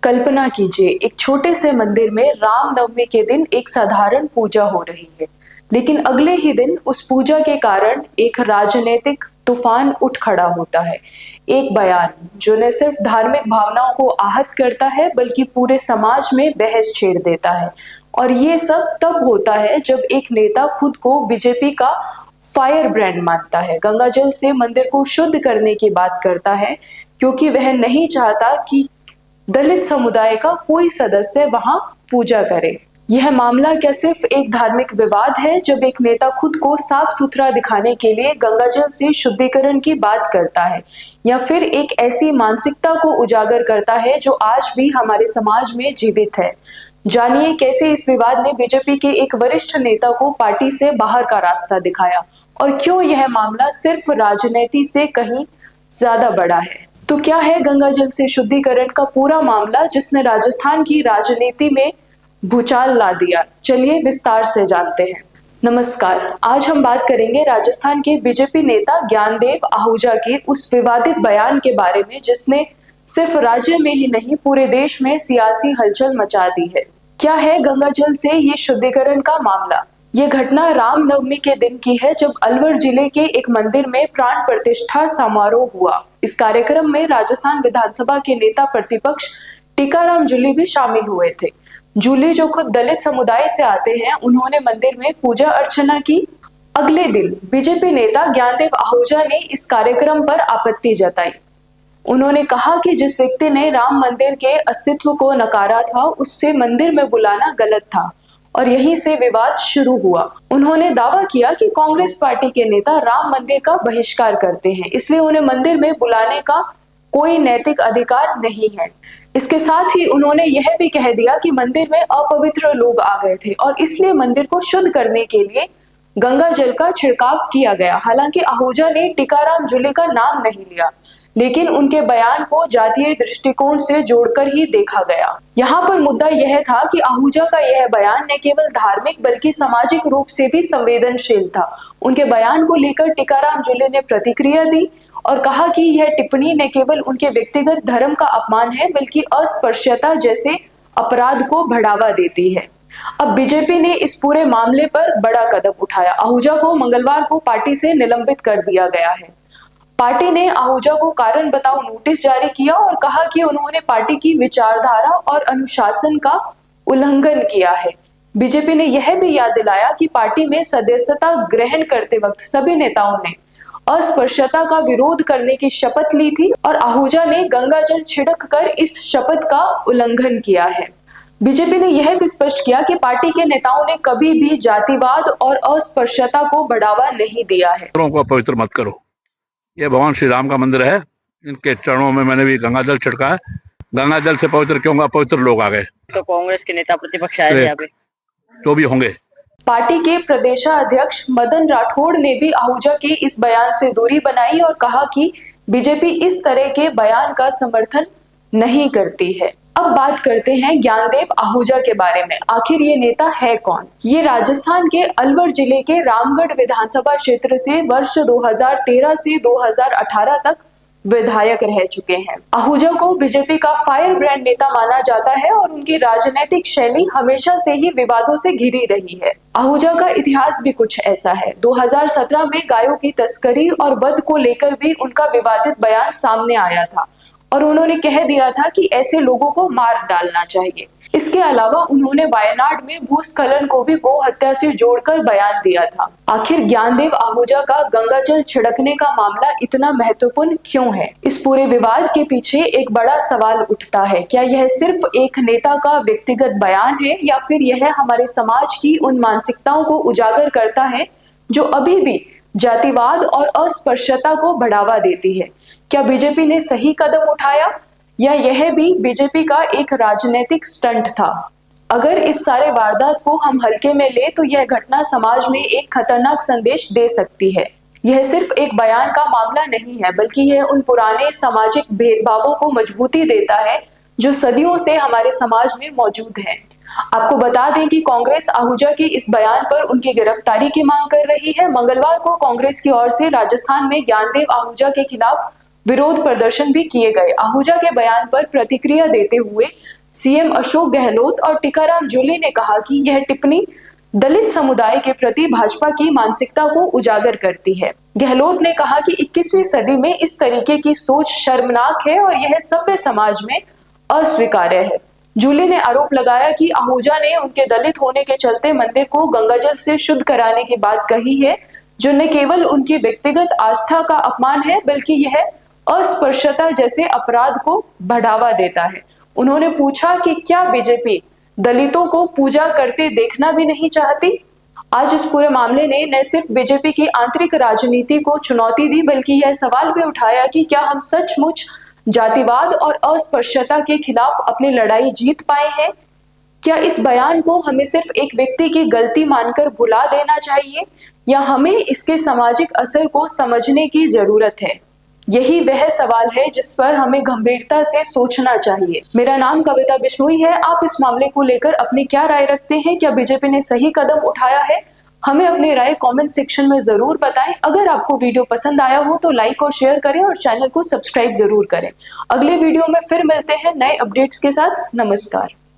कल्पना कीजिए, एक छोटे से मंदिर में रामनवमी के दिन एक साधारण पूजा हो रही है, लेकिन अगले ही दिन उस पूजा के कारण एक राजनीतिक तूफान उठ खड़ा होता है। एक बयान जो न सिर्फ धार्मिक भावनाओं को आहत करता है बल्कि पूरे समाज में बहस छेड़ देता है। और ये सब तब होता है जब एक नेता खुद को बीजेपी का फायर ब्रांड मानता है, गंगाजल से मंदिर को शुद्ध करने की बात करता है, क्योंकि वह नहीं चाहता कि दलित समुदाय का कोई सदस्य वहां पूजा करे। यह मामला क्या सिर्फ एक धार्मिक विवाद है जब एक नेता खुद को साफ सुथरा दिखाने के लिए गंगाजल से शुद्धिकरण की बात करता है, या फिर एक ऐसी मानसिकता को उजागर करता है जो आज भी हमारे समाज में जीवित है। जानिए कैसे इस विवाद ने बीजेपी के एक वरिष्ठ नेता को पार्टी से बाहर का रास्ता दिखाया और क्यों यह मामला सिर्फ राजनीति से कहीं ज्यादा बड़ा है। तो क्या है गंगाजल से शुद्धिकरण का पूरा मामला जिसने राजस्थान की राजनीति में भूचाल ला दिया? चलिए विस्तार से जानते हैं। नमस्कार, आज हम बात करेंगे राजस्थान के बीजेपी नेता ज्ञानदेव आहूजा के उस विवादित बयान के बारे में जिसने सिर्फ राज्य में ही नहीं पूरे देश में सियासी हलचल मचा दी है। क्या है गंगाजल से ये शुद्धिकरण का मामला? ये घटना रामनवमी के दिन की है जब अलवर जिले के एक मंदिर में प्राण प्रतिष्ठा समारोह हुआ। इस कार्यक्रम में राजस्थान विधानसभा के नेता प्रतिपक्ष टीकाराम जूली भी शामिल हुए थे। जूली जो खुद दलित समुदाय से आते हैं, उन्होंने मंदिर में पूजा अर्चना की। अगले दिन बीजेपी नेता ज्ञानदेव आहूजा ने इस कार्यक्रम पर आपत्ति जताई। उन्होंने कहा कि जिस व्यक्ति ने राम मंदिर के अस्तित्व को नकारा था, उससे मंदिर में बुलाना गलत था और यहीं से विवाद शुरू हुआ। उन्होंने दावा किया कि कांग्रेस पार्टी के नेता राम मंदिर का बहिष्कार करते हैं, इसलिए उन्हें मंदिर में बुलाने का कोई नैतिक अधिकार नहीं है। इसके साथ ही उन्होंने यह भी कह दिया कि मंदिर में अपवित्र लोग आ गए थे और इसलिए मंदिर को शुद्ध करने के लिए गंगा जल का छिड़काव किया गया। हालांकि आहूजा ने टीकाराम जूली का नाम नहीं लिया, लेकिन उनके बयान को जातीय दृष्टिकोण से जोड़कर ही देखा गया। यहाँ पर मुद्दा यह था कि आहूजा का यह बयान न केवल धार्मिक बल्कि सामाजिक रूप से भी संवेदनशील था। उनके बयान को लेकर टीकाराम जूली ने प्रतिक्रिया दी और कहा कि यह टिप्पणी न केवल उनके व्यक्तिगत धर्म का अपमान है बल्कि अस्पृश्यता जैसे अपराध को बढ़ावा देती है। अब बीजेपी ने इस पूरे मामले पर बड़ा कदम उठाया। आहूजा को मंगलवार को पार्टी से निलंबित कर दिया गया है। पार्टी ने आहूजा को कारण बताओ नोटिस जारी किया और कहा कि उन्होंने पार्टी की विचारधारा और अनुशासन का उल्लंघन किया है। बीजेपी ने यह भी याद दिलाया कि पार्टी में सदस्यता ग्रहण करते वक्त सभी नेताओं ने अस्पृश्यता का विरोध करने की शपथ ली थी और आहूजा ने गंगाजल छिड़क कर इस शपथ का उल्लंघन किया है। बीजेपी ने यह भी स्पष्ट किया कि पार्टी के नेताओं ने कभी भी जातिवाद और अस्पृश्यता को बढ़ावा नहीं दिया है। को पवित्र मत करो, यह भगवान श्री राम का मंदिर है, इनके चरणों में मैंने भी गंगाजल छिड़का है। गंगाजल से पवित्र क्यों? पवित्र लोग आ गए। तो कांग्रेस के नेता प्रतिपक्ष आए थे यहाँ पे, जो भी होंगे। पार्टी के प्रदेशाध्यक्ष मदन राठौड़ ने भी आहूजा के इस बयान से दूरी बनाई और कहा कि बीजेपी इस तरह के बयान का समर्थन नहीं करती है। अब बात करते हैं ज्ञानदेव आहूजा के बारे में। आखिर ये नेता है कौन? ये राजस्थान के अलवर जिले के रामगढ़ विधानसभा क्षेत्र से वर्ष 2013 से 2018 तक विधायक रह चुके हैं। आहूजा को बीजेपी का फायर ब्रांड नेता माना जाता है और उनकी राजनीतिक शैली हमेशा से ही विवादों से घिरी रही है। आहूजा का इतिहास भी कुछ ऐसा है। 2017 में गायों की तस्करी और वध को लेकर भी उनका विवादित बयान सामने आया था और उन्होंने कह दिया था कि ऐसे लोगों को मार डालना चाहिए। इसके अलावा उन्होंने वायनाड में भूस्खलन को भी गौ हत्या से जोड़कर बयान दिया था। आखिर ज्ञानदेव आहूजा का गंगाजल छिड़कने का मामला इतना महत्वपूर्ण क्यों है? इस पूरे विवाद के पीछे एक बड़ा सवाल उठता है। क्या यह सिर्फ एक नेता का व्यक्तिगत बयान है या फिर यह हमारे समाज की उन मानसिकताओं को उजागर करता है जो अभी भी जातिवाद और अस्पृश्यता को बढ़ावा देती है? क्या बीजेपी ने सही कदम उठाया या यह भी बीजेपी का एक राजनीतिक स्टंट था? अगर इस सारे वारदात को हम हल्के में ले तो यह घटना समाज में एक खतरनाक संदेश दे सकती है। यह सिर्फ एक बयान का मामला नहीं है बल्कि यह उन पुराने सामाजिक भेदभावों को मजबूती देता है जो सदियों से हमारे समाज में मौजूद हैं। आपको बता दें कि कांग्रेस आहूजा के इस बयान पर उनकी गिरफ्तारी की मांग कर रही है। मंगलवार को कांग्रेस की ओर से राजस्थान में ज्ञानदेव आहूजा के खिलाफ विरोध प्रदर्शन भी किए गए। आहूजा के बयान पर प्रतिक्रिया देते हुए सीएम अशोक गहलोत और टीकाराम जूली ने कहा कि यह टिप्पणी दलित समुदाय के प्रति भाजपा की मानसिकता को उजागर करती है। गहलोत ने कहा कि 21वीं सदी में इस तरीके की सोच शर्मनाक है और यह सभ्य समाज में अस्वीकार्य है। जूली ने आरोप लगाया कि आहूजा ने उनके दलित होने के चलते मंदिर को गंगाजल से शुद्ध कराने की बात कही है, जो न केवल उनकी व्यक्तिगत आस्था का अपमान है बल्कि यह अस्पृश्यता जैसे अपराध को बढ़ावा देता है। उन्होंने पूछा कि क्या बीजेपी दलितों को पूजा करते देखना भी नहीं चाहती। आज इस पूरे मामले ने न सिर्फ बीजेपी की आंतरिक राजनीति को चुनौती दी बल्कि यह सवाल भी उठाया कि क्या हम सचमुच जातिवाद और अस्पृश्यता के खिलाफ अपनी लड़ाई जीत पाए हैं। क्या इस बयान को हमें सिर्फ एक व्यक्ति की गलती मानकर भुला देना चाहिए या हमें इसके सामाजिक असर को समझने की जरूरत है। यही वह सवाल है जिस पर हमें गंभीरता से सोचना चाहिए। मेरा नाम कविता बिश्नोई है। आप इस मामले को लेकर अपनी क्या राय रखते हैं? क्या बीजेपी ने सही कदम उठाया है? हमें अपनी राय कमेंट सेक्शन में जरूर बताएं। अगर आपको वीडियो पसंद आया हो तो लाइक और शेयर करें और चैनल को सब्सक्राइब जरूर करें। अगले वीडियो में फिर मिलते हैं नए अपडेट्स के साथ। नमस्कार।